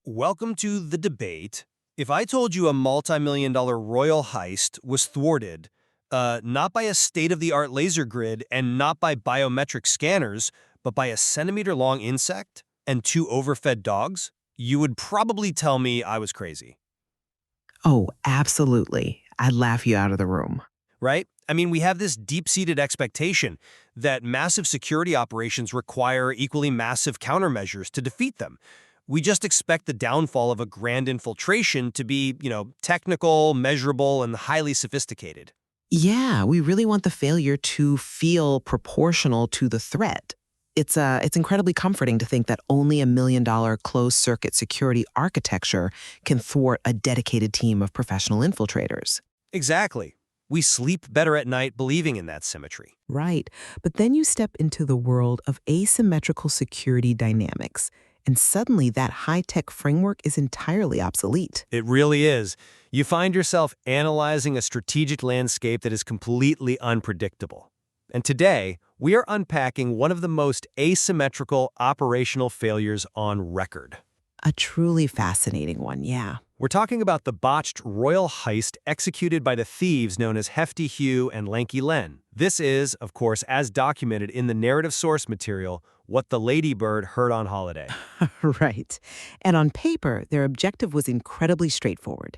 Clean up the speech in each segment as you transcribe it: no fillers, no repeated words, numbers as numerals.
Welcome to the debate. If I told you a multi-million-dollar royal heist was thwarted, not by a state-of-the-art laser grid and not by biometric scanners, but by a centimeter-long insect and two overfed dogs, you would probably tell me I was crazy, Oh, absolutely. I'd laugh you out of the room. right? I mean, we have this deep-seated expectation that massive security operations require equally massive countermeasures to defeat them. We just expect the downfall of a grand infiltration to be, technical, measurable, and highly sophisticated. Yeah, we really want the failure to feel proportional to the threat. It's incredibly comforting to think that only $1 million closed circuit security architecture can thwart a dedicated team of professional infiltrators. Exactly. We sleep better at night believing in that symmetry. Right. But then you step into the world of asymmetrical security dynamics, and suddenly that high-tech framework is entirely obsolete. It really is. You find yourself analyzing a strategic landscape that is completely unpredictable. And today, we are unpacking one of the most asymmetrical operational failures on record. A truly fascinating one, yeah. We're talking about the botched royal heist executed by the thieves known as Hefty Hugh and Lanky Len. This is, of course, as documented in the narrative source material, what the Ladybird heard on holiday. Right. And on paper, their objective was incredibly straightforward: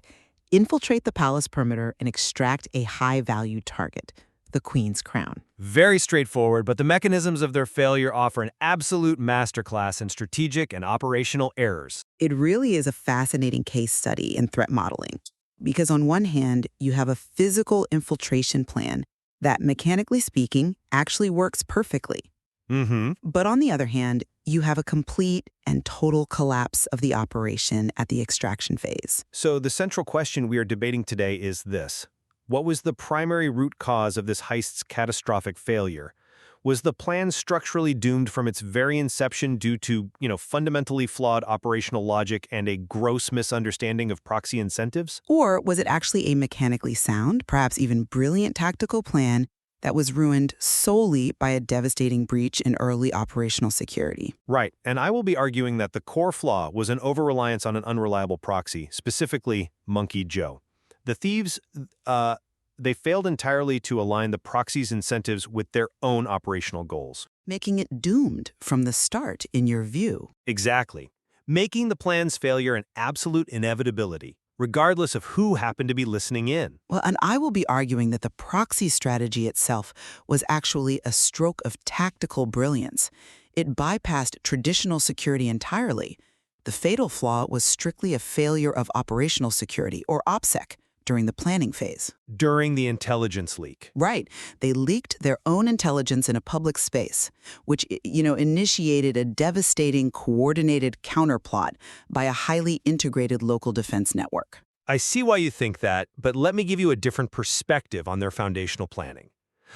infiltrate the palace perimeter and extract a high-value target, the Queen's crown. Very straightforward, but the mechanisms of their failure offer an absolute masterclass in strategic and operational errors. It really is a fascinating case study in threat modeling, because on one hand, you have a physical infiltration plan that, mechanically speaking, actually works perfectly. But on the other hand, you have a complete and total collapse of the operation at the extraction phase. So the central question we are debating today is this. What was the primary root cause of this heist's catastrophic failure? Was the plan structurally doomed from its very inception due to, fundamentally flawed operational logic and a gross misunderstanding of proxy incentives? Or was it actually a mechanically sound, perhaps even brilliant tactical plan that was ruined solely by a devastating breach in early operational security? Right, and I will be arguing that the core flaw was an over-reliance on an unreliable proxy, specifically Monkey Joe. The thieves, they failed entirely to align the proxy's incentives with their own operational goals. Making it doomed from the start, in your view. Exactly. Making the plan's failure an absolute inevitability, regardless of who happened to be listening in. Well, and I will be arguing that the proxy strategy itself was actually a stroke of tactical brilliance. It bypassed traditional security entirely. The fatal flaw was strictly a failure of operational security, or OPSEC, during the planning phase. During the intelligence leak. Right. They leaked their own intelligence in a public space, which, initiated a devastating coordinated counterplot by a highly integrated local defense network. I see why you think that, but let me give you a different perspective on their foundational planning.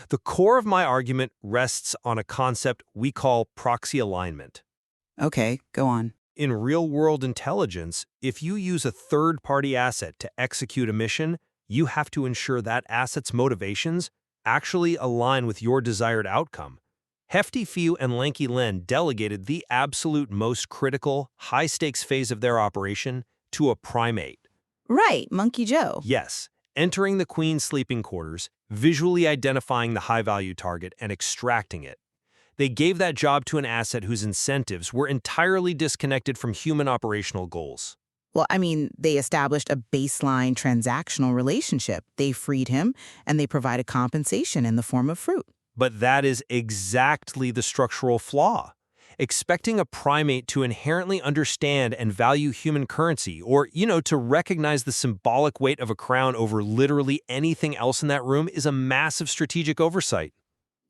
The core of my argument rests on a concept we call proxy alignment. Okay, go on. In real-world intelligence, if you use a third-party asset to execute a mission, you have to ensure that asset's motivations actually align with your desired outcome. Hefty Few and Lanky Len delegated the absolute most critical, high-stakes phase of their operation to a primate. Right, Monkey Joe. Yes, entering the Queen's sleeping quarters, visually identifying the high-value target, and extracting it. They gave that job to an asset whose incentives were entirely disconnected from human operational goals. Well, they established a baseline transactional relationship. They freed him, and they provided compensation in the form of fruit. But that is exactly the structural flaw. Expecting a primate to inherently understand and value human currency, or, to recognize the symbolic weight of a crown over literally anything else in that room is a massive strategic oversight.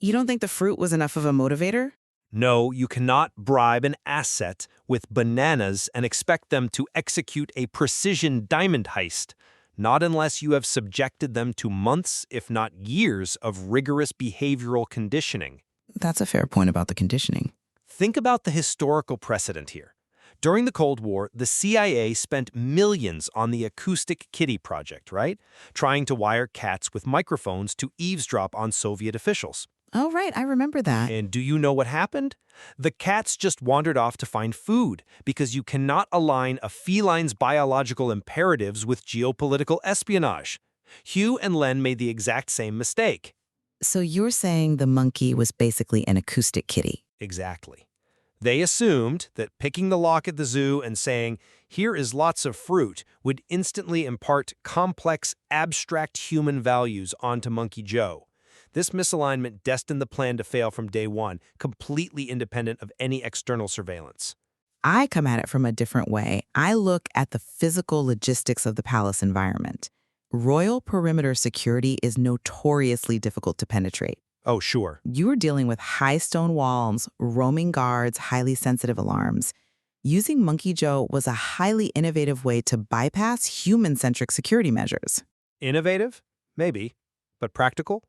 You don't think the fruit was enough of a motivator? No, you cannot bribe an asset with bananas and expect them to execute a precision diamond heist, not unless you have subjected them to months, if not years, of rigorous behavioral conditioning. That's a fair point about the conditioning. Think about the historical precedent here. During the Cold War, the CIA spent millions on the Acoustic Kitty project, right? Trying to wire cats with microphones to eavesdrop on Soviet officials. Oh, right, I remember that. And do you know what happened? The cats just wandered off to find food because you cannot align a feline's biological imperatives with geopolitical espionage. Hugh and Len made the exact same mistake. So you're saying the monkey was basically an acoustic kitty? Exactly. They assumed that picking the lock at the zoo and saying, "Here is lots of fruit," would instantly impart complex, abstract human values onto Monkey Joe. This misalignment destined the plan to fail from day one, completely independent of any external surveillance. I come at it from a different way. I look at the physical logistics of the palace environment. Royal perimeter security is notoriously difficult to penetrate. Oh, sure. You are dealing with high stone walls, roaming guards, highly sensitive alarms. Using Monkey Joe was a highly innovative way to bypass human-centric security measures. Innovative? Maybe. But practical?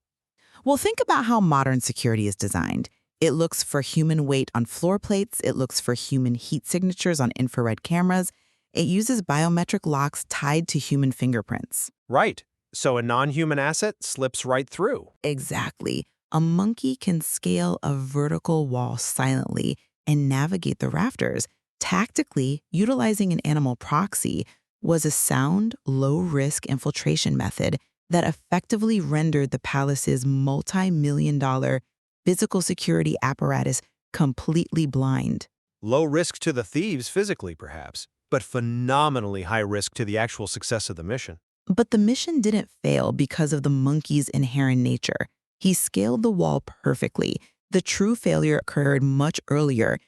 Well, think about how modern security is designed. It looks for human weight on floor plates. It looks for human heat signatures on infrared cameras. It uses biometric locks tied to human fingerprints. Right. So a non-human asset slips right through. Exactly. A monkey can scale a vertical wall silently and navigate the rafters. Tactically, utilizing an animal proxy was a sound, low-risk infiltration method that effectively rendered the palace's multi-million-dollar physical security apparatus completely blind. Low risk to the thieves physically, perhaps, but phenomenally high risk to the actual success of the mission. But the mission didn't fail because of the monkey's inherent nature. He scaled the wall perfectly. The true failure occurred much earlier,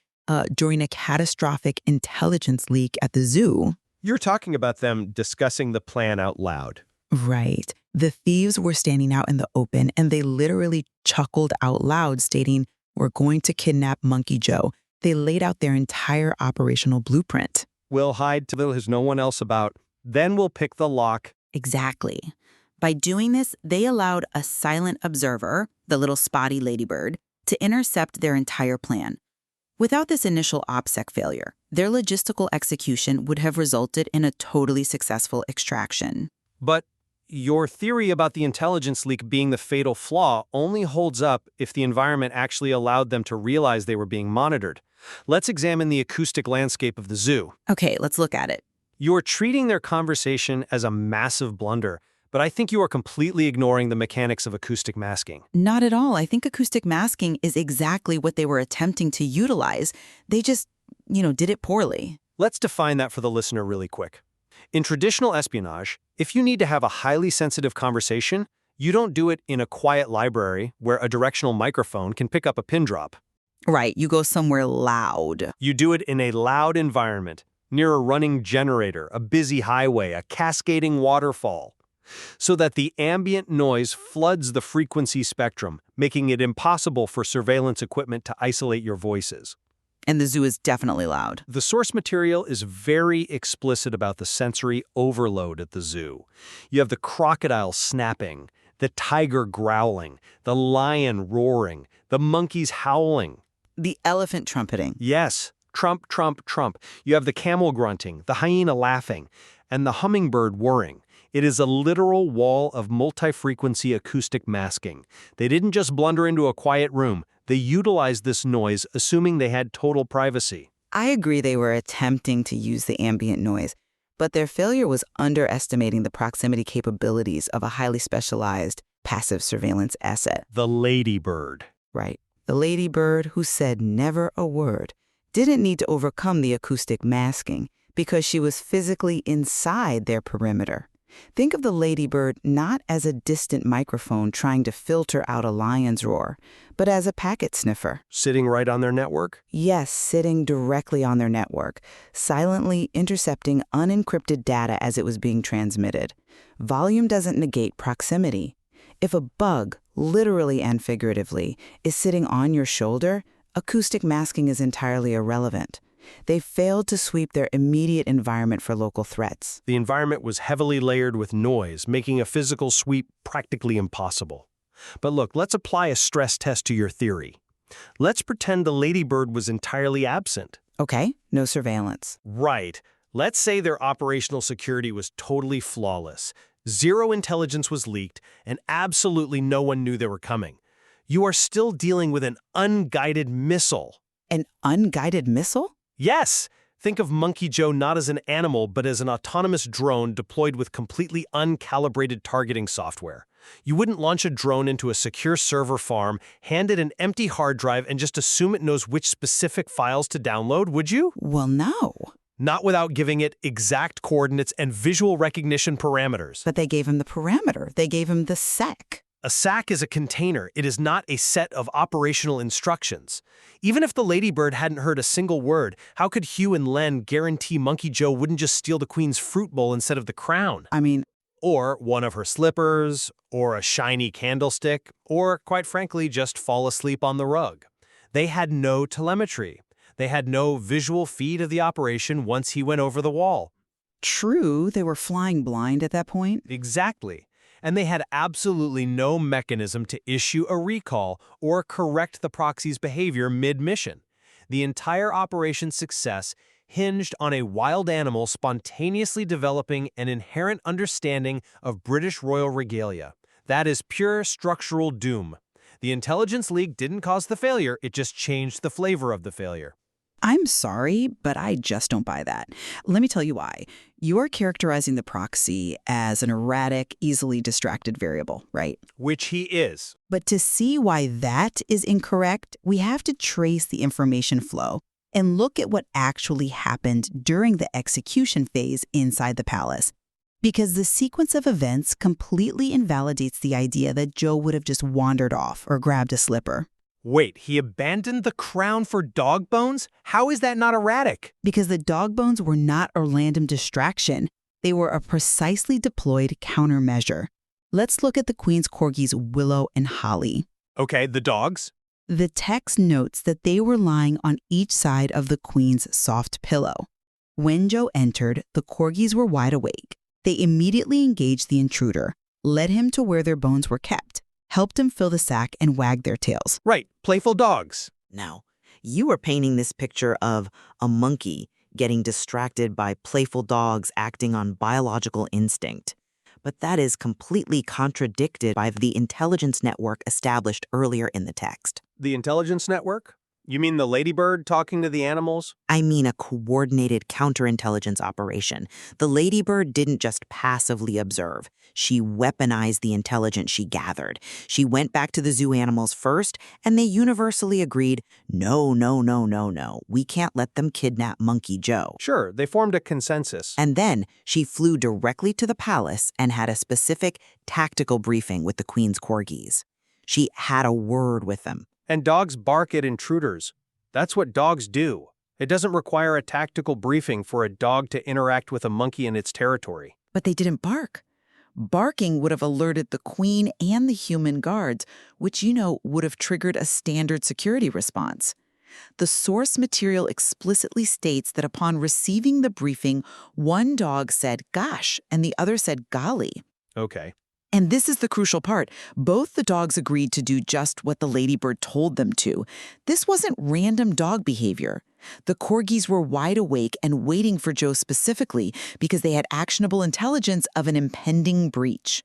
during a catastrophic intelligence leak at the zoo. You're talking about them discussing the plan out loud. Right. The thieves were standing out in the open, and they literally chuckled out loud, stating, "We're going to kidnap Monkey Joe." They laid out their entire operational blueprint. We'll hide till there's no one else about. Then we'll pick the lock. Exactly. By doing this, they allowed a silent observer, the little spotty Ladybird, to intercept their entire plan. Without this initial OPSEC failure, their logistical execution would have resulted in a totally successful extraction. But your theory about the intelligence leak being the fatal flaw only holds up if the environment actually allowed them to realize they were being monitored. Let's examine the acoustic landscape of the zoo. Okay, let's look at it. You are treating their conversation as a massive blunder, but I think you are completely ignoring the mechanics of acoustic masking. Not at all. I think acoustic masking is exactly what they were attempting to utilize. They just, did it poorly. Let's define that for the listener really quick. In traditional espionage, if you need to have a highly sensitive conversation, you don't do it in a quiet library where a directional microphone can pick up a pin drop. Right, you go somewhere loud. You do it in a loud environment, near a running generator, a busy highway, a cascading waterfall, so that the ambient noise floods the frequency spectrum, making it impossible for surveillance equipment to isolate your voices. And the zoo is definitely loud. The source material is very explicit about the sensory overload at the zoo. You have the crocodile snapping, the tiger growling, the lion roaring, the monkeys howling. The elephant trumpeting. Yes, trump, trump, trump. You have the camel grunting, the hyena laughing, and the hummingbird whirring. It is a literal wall of multi-frequency acoustic masking. They didn't just blunder into a quiet room. They utilized this noise, assuming they had total privacy. I agree they were attempting to use the ambient noise, but their failure was underestimating the proximity capabilities of a highly specialized passive surveillance asset. The Ladybird. Right. The Ladybird, who said never a word, didn't need to overcome the acoustic masking because she was physically inside their perimeter. Think of the Ladybird not as a distant microphone trying to filter out a lion's roar, but as a packet sniffer. Sitting right on their network? Yes, sitting directly on their network, silently intercepting unencrypted data as it was being transmitted. Volume doesn't negate proximity. If a bug, literally and figuratively, is sitting on your shoulder, acoustic masking is entirely irrelevant. They failed to sweep their immediate environment for local threats. The environment was heavily layered with noise, making a physical sweep practically impossible. But look, let's apply a stress test to your theory. Let's pretend the Ladybird was entirely absent. Okay, no surveillance. Right. Let's say their operational security was totally flawless. Zero intelligence was leaked, and absolutely no one knew they were coming. You are still dealing with an unguided missile. An unguided missile? Yes! Think of Monkey Joe not as an animal, but as an autonomous drone deployed with completely uncalibrated targeting software. You wouldn't launch a drone into a secure server farm, hand it an empty hard drive, and just assume it knows which specific files to download, would you? Well, no. Not without giving it exact coordinates and visual recognition parameters. But they gave him the parameter. They gave him the SEC. A SAC is a container. It is not a set of operational instructions. Even if the Ladybird hadn't heard a single word, how could Hugh and Len guarantee Monkey Joe wouldn't just steal the Queen's fruit bowl instead of the crown? I mean, Or one of her slippers, or a shiny candlestick, or, quite frankly, just fall asleep on the rug. They had no telemetry. They had no visual feed of the operation once he went over the wall. true, they were flying blind at that point. Exactly. And they had absolutely no mechanism to issue a recall or correct the proxy's behavior mid-mission. The entire operation's success hinged on a wild animal spontaneously developing an inherent understanding of British royal regalia. That is pure structural doom. The Intelligence League didn't cause the failure, it just changed the flavor of the failure. I'm sorry, but I just don't buy that. Let me tell you why. You are characterizing the proxy as an erratic, easily distracted variable, right? Which he is. But to see why that is incorrect, we have to trace the information flow and look at what actually happened during the execution phase inside the palace. Because the sequence of events completely invalidates the idea that Joe would have just wandered off or grabbed a slipper. Wait, he abandoned the crown for dog bones? How is that not erratic? Because the dog bones were not a random distraction. They were a precisely deployed countermeasure. Let's look at the Queen's Corgis Willow and Holly. Okay, the dogs? The text notes that they were lying on each side of the Queen's soft pillow. When Joe entered, the Corgis were wide awake. They immediately engaged the intruder, led him to where their bones were kept, helped him fill the sack, and wagged their tails. Right, playful dogs. Now, you are painting this picture of a monkey getting distracted by playful dogs acting on biological instinct. But that is completely contradicted by the intelligence network established earlier in the text. The intelligence network? You mean the Ladybird talking to the animals? I mean a coordinated counterintelligence operation. The Ladybird didn't just passively observe. She weaponized the intelligence she gathered. She went back to the zoo animals first, and they universally agreed, no, no, no, no, no. We can't let them kidnap Monkey Joe. Sure, they formed a consensus. And then she flew directly to the palace and had a specific tactical briefing with the Queen's Corgis. She had a word with them. And dogs bark at intruders. That's what dogs do. It doesn't require a tactical briefing for a dog to interact with a monkey in its territory. But they didn't bark. Barking would have alerted the Queen and the human guards, which, would have triggered a standard security response. The source material explicitly states that upon receiving the briefing, one dog said, "gosh," and the other said, "golly." Okay. And this is the crucial part. Both the dogs agreed to do just what the Ladybird told them to. This wasn't random dog behavior. The Corgis were wide awake and waiting for Joe specifically because they had actionable intelligence of an impending breach.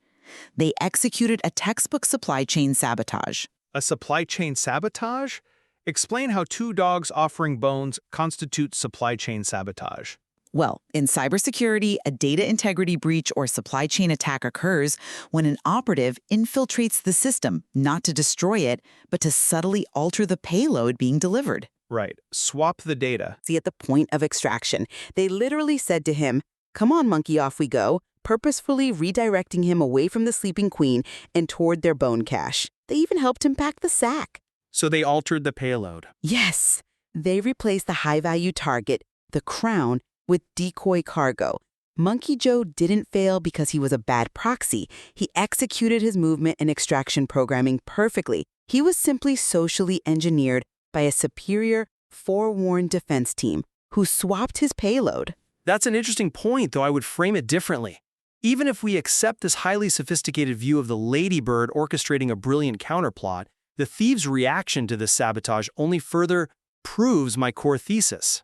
They executed a textbook supply chain sabotage. A supply chain sabotage? Explain how two dogs offering bones constitute supply chain sabotage. Well, in cybersecurity, a data integrity breach or supply chain attack occurs when an operative infiltrates the system, not to destroy it, but to subtly alter the payload being delivered. Right. Swap the data. See, at the point of extraction, they literally said to him, "Come on, monkey, off we go," purposefully redirecting him away from the sleeping queen and toward their bone cache. They even helped him pack the sack. So they altered the payload. Yes, they replaced the high-value target, the crown, with decoy cargo. Monkey Joe didn't fail because he was a bad proxy. He executed his movement and extraction programming perfectly. He was simply socially engineered by a superior, forewarned defense team who swapped his payload. That's an interesting point, though I would frame it differently. Even if we accept this highly sophisticated view of the Ladybird orchestrating a brilliant counterplot, the thieves' reaction to this sabotage only further proves my core thesis.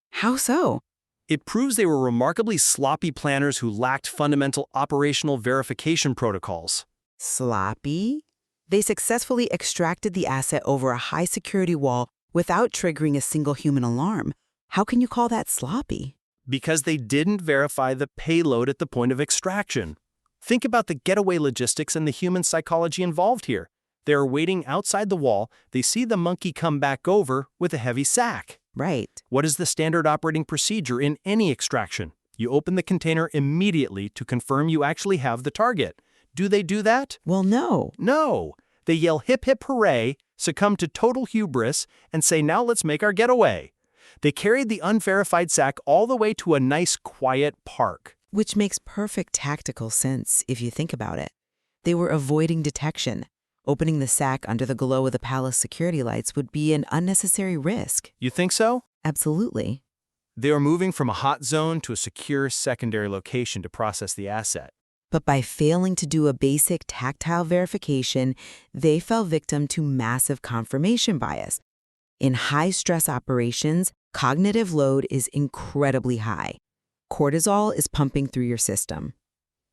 How so? It proves they were remarkably sloppy planners who lacked fundamental operational verification protocols. Sloppy? They successfully extracted the asset over a high-security wall without triggering a single human alarm. How can you call that sloppy? Because they didn't verify the payload at the point of extraction. Think about the getaway logistics and the human psychology involved here. They are waiting outside the wall. They see the monkey come back over with a heavy sack. Right. What is the standard operating procedure in any extraction? You open the container immediately to confirm you actually have the target. Do they do that? Well, no. No. They yell hip hip hooray, succumb to total hubris, and say, now let's make our getaway. They carried the unverified sack all the way to a nice, quiet park. Which makes perfect tactical sense if you think about it. They were avoiding detection. Opening the sack under the glow of the palace security lights would be an unnecessary risk. You think so? Absolutely. They are moving from a hot zone to a secure secondary location to process the asset. But by failing to do a basic tactile verification, they fell victim to massive confirmation bias. In high-stress operations, cognitive load is incredibly high. Cortisol is pumping through your system.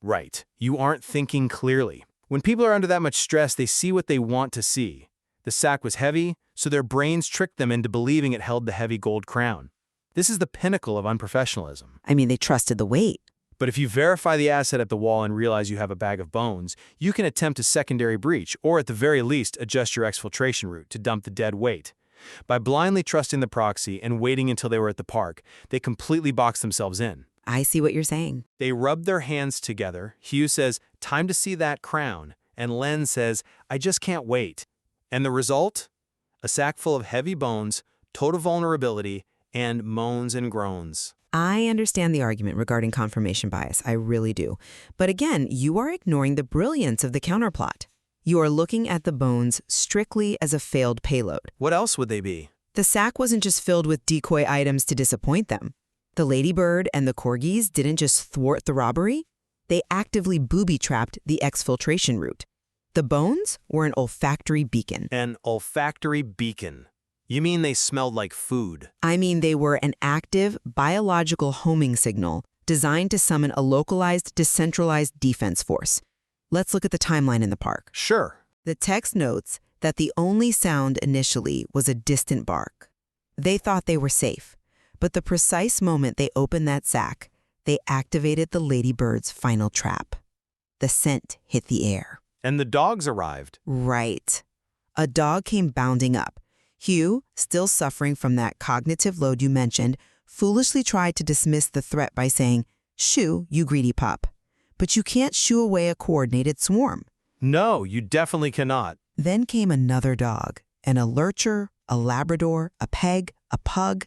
Right. You aren't thinking clearly. When people are under that much stress, they see what they want to see. The sack was heavy, so their brains tricked them into believing it held the heavy gold crown. This is the pinnacle of unprofessionalism. I mean, they trusted the weight. But if you verify the asset at the wall and realize you have a bag of bones, you can attempt a secondary breach, or at the very least, adjust your exfiltration route to dump the dead weight. By blindly trusting the proxy and waiting until they were at the park, they completely boxed themselves in. I see what you're saying. They rubbed their hands together. Hugh says, time to see that crown. And Len says, I just can't wait. And the result? A sack full of heavy bones, total vulnerability, and moans and groans. I understand the argument regarding confirmation bias, I really do. But again, you are ignoring the brilliance of the counterplot. You are looking at the bones strictly as a failed payload. What else would they be? The sack wasn't just filled with decoy items to disappoint them. The Ladybird and the Corgis didn't just thwart the robbery, they actively booby-trapped the exfiltration route. The bones were an olfactory beacon. An olfactory beacon. You mean they smelled like food? I mean, they were an active, biological homing signal designed to summon a localized, decentralized defense force. Let's look at the timeline in the park. Sure. The text notes that the only sound initially was a distant bark. They thought they were safe, but the precise moment they opened that sack, they activated the Ladybird's final trap. The scent hit the air. And the dogs arrived. Right. A dog came bounding up. Hugh, still suffering from that cognitive load you mentioned, foolishly tried to dismiss the threat by saying, "Shoo, you greedy pup." But you can't shoo away a coordinated swarm. No, you definitely cannot. Then came another dog, and a lurcher, a Labrador, a peg, a pug.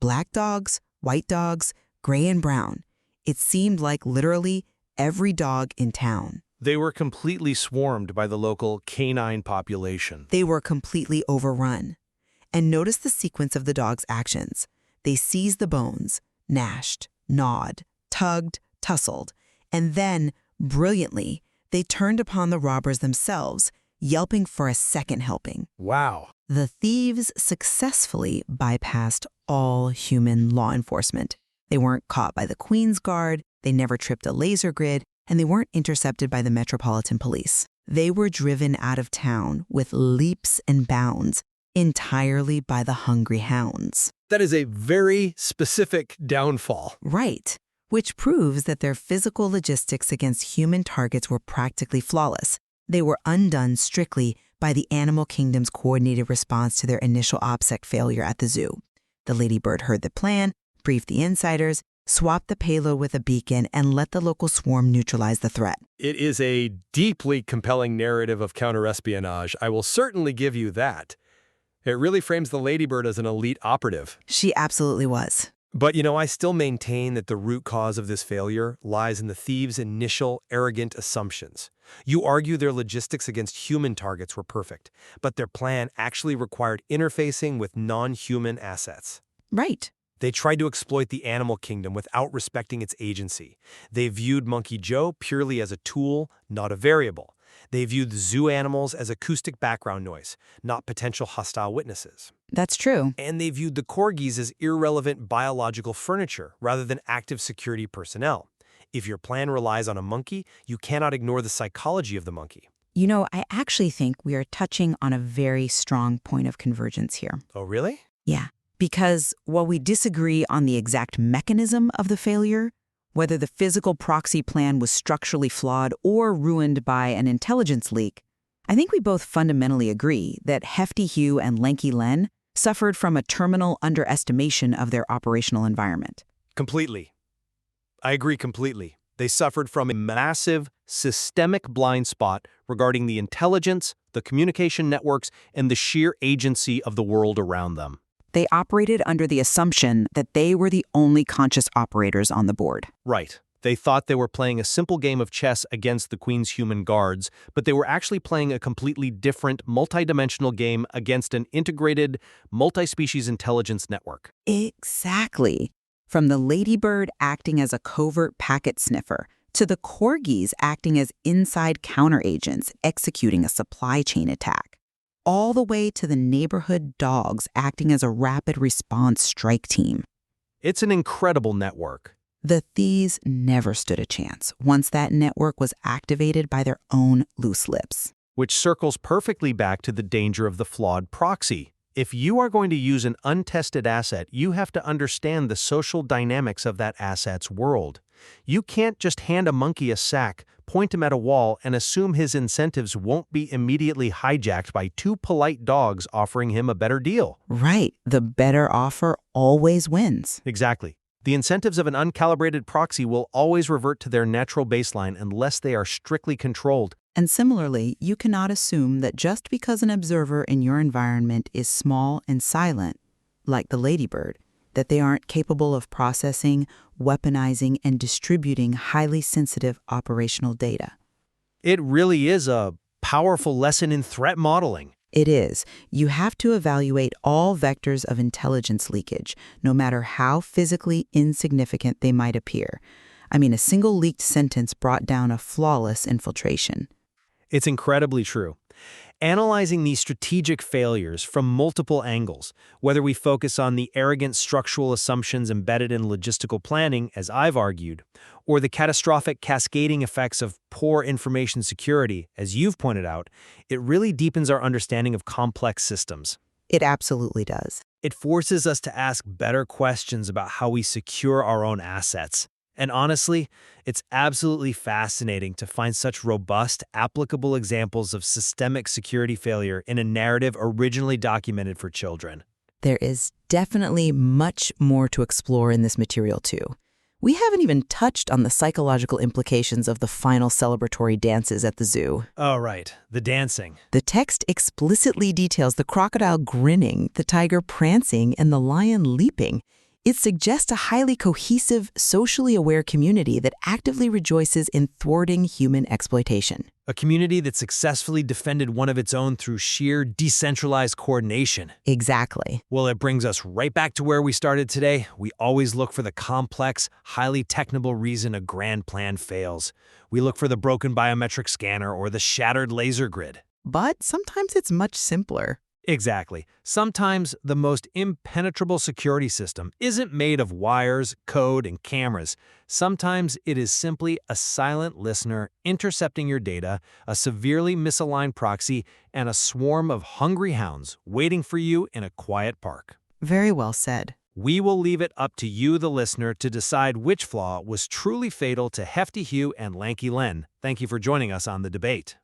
Black dogs, white dogs, gray and brown. It seemed like literally every dog in town. They were completely swarmed by the local canine population. They were completely overrun. And notice the sequence of the dog's actions. They seized the bones, gnashed, gnawed, tugged, tussled, and then, brilliantly, they turned upon the robbers themselves, yelping for a second helping. Wow. The thieves successfully bypassed all human law enforcement. They weren't caught by the Queen's Guard, they never tripped a laser grid, and they weren't intercepted by the Metropolitan Police. They were driven out of town with leaps and bounds, entirely by the hungry hounds. That is a very specific downfall. Right, which proves that their physical logistics against human targets were practically flawless. They were undone strictly by the animal kingdom's coordinated response to their initial OPSEC failure at the zoo. The Ladybird heard the plan, briefed the insiders, swapped the payload with a beacon, and let the local swarm neutralize the threat. It is a deeply compelling narrative of counterespionage. I will certainly give you that. It really frames the Ladybird as an elite operative. She absolutely was. But, I still maintain that the root cause of this failure lies in the thieves' initial arrogant assumptions. You argue their logistics against human targets were perfect, but their plan actually required interfacing with non-human assets. Right. They tried to exploit the animal kingdom without respecting its agency. They viewed Monkey Joe purely as a tool, not a variable. They viewed the zoo animals as acoustic background noise, not potential hostile witnesses. That's true. And they viewed the corgis as irrelevant biological furniture rather than active security personnel. If your plan relies on a monkey, you cannot ignore the psychology of the monkey. I actually think we are touching on a very strong point of convergence here. Oh, really? Yeah, because while we disagree on the exact mechanism of the failure, whether the physical proxy plan was structurally flawed or ruined by an intelligence leak, I think we both fundamentally agree that Hefty Hugh and Lanky Len suffered from a terminal underestimation of their operational environment. Completely. I agree completely. They suffered from a massive, systemic blind spot regarding the intelligence, the communication networks, and the sheer agency of the world around them. They operated under the assumption that they were the only conscious operators on the board. Right. They thought they were playing a simple game of chess against the Queen's human guards, but they were actually playing a completely different, multidimensional game against an integrated, multi-species intelligence network. Exactly. From the Ladybird acting as a covert packet sniffer, to the corgis acting as inside counteragents executing a supply chain attack, all the way to the neighborhood dogs acting as a rapid response strike team. It's an incredible network. The thieves never stood a chance once that network was activated by their own loose lips. Which circles perfectly back to the danger of the flawed proxy. If you are going to use an untested asset, you have to understand the social dynamics of that asset's world. You can't just hand a monkey a sack, point him at a wall, and assume his incentives won't be immediately hijacked by two polite dogs offering him a better deal. Right. The better offer always wins. Exactly. The incentives of an uncalibrated proxy will always revert to their natural baseline unless they are strictly controlled. And similarly, you cannot assume that just because an observer in your environment is small and silent, like the Ladybird, that they aren't capable of processing, weaponizing, and distributing highly sensitive operational data. It really is a powerful lesson in threat modeling. It is. You have to evaluate all vectors of intelligence leakage, no matter how physically insignificant they might appear. I mean, a single leaked sentence brought down a flawless infiltration. It's incredibly true. Analyzing these strategic failures from multiple angles, whether we focus on the arrogant structural assumptions embedded in logistical planning, as I've argued, or the catastrophic cascading effects of poor information security, as you've pointed out, it really deepens our understanding of complex systems. It absolutely does. It forces us to ask better questions about how we secure our own assets. And honestly, it's absolutely fascinating to find such robust, applicable examples of systemic security failure in a narrative originally documented for children. There is definitely much more to explore in this material, too. We haven't even touched on the psychological implications of the final celebratory dances at the zoo. Oh, right. The dancing. The text explicitly details the crocodile grinning, the tiger prancing, and the lion leaping. It suggests a highly cohesive, socially aware community that actively rejoices in thwarting human exploitation. A community that successfully defended one of its own through sheer decentralized coordination. Exactly. Well, it brings us right back to where we started today. We always look for the complex, highly technical reason a grand plan fails. We look for the broken biometric scanner or the shattered laser grid. But sometimes it's much simpler. Exactly. Sometimes the most impenetrable security system isn't made of wires, code, and cameras. Sometimes it is simply a silent listener intercepting your data, a severely misaligned proxy, and a swarm of hungry hounds waiting for you in a quiet park. Very well said. We will leave it up to you, the listener, to decide which flaw was truly fatal to Hefty Hugh and Lanky Len. Thank you for joining us on the debate.